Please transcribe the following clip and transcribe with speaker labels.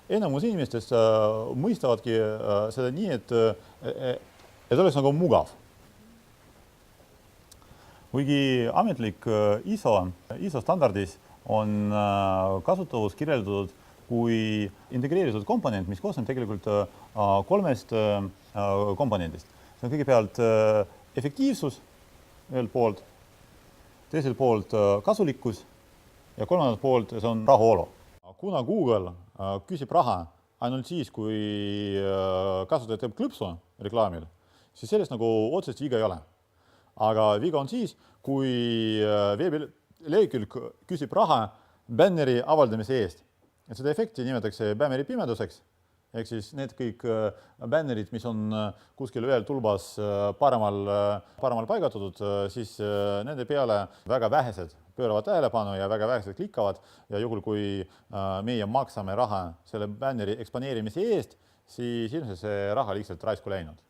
Speaker 1: enamus inimestest mõistavadki seda nii, et oleks nagu mugav. Kuigi ametlik ISO standardis on kasutavus kirjeldatud kui integreeritud komponent, mis koosneb tegelikult kolmest komponendist. See on kõigepealt efektiivsus ühelt poolt, teiselt poolt kasulikkus ja kolmandalt poolt see on rahulolu. Kuna Google küsib raha ainult siis, kui kasutaja teeb klõpsu reklaamil, siis sellest nagu otsest viga ei ole. Aga viga on siis, kui veebilehekülg küsib raha bänneri avaldamise eest. Et seda efekti nimetatakse bänneri pimeduseks, ehk siis need kõik bännerid, mis on kuskil ühel tulbas paremal paigatatud, siis nende peale väga vähesed pööravad tähelepanu ja väga vähesed klikkavad ja juhul, kui meie maksame raha selle bänneri eksponeerimise eest, siis ilmselt see raha lihtsalt raisku läinud.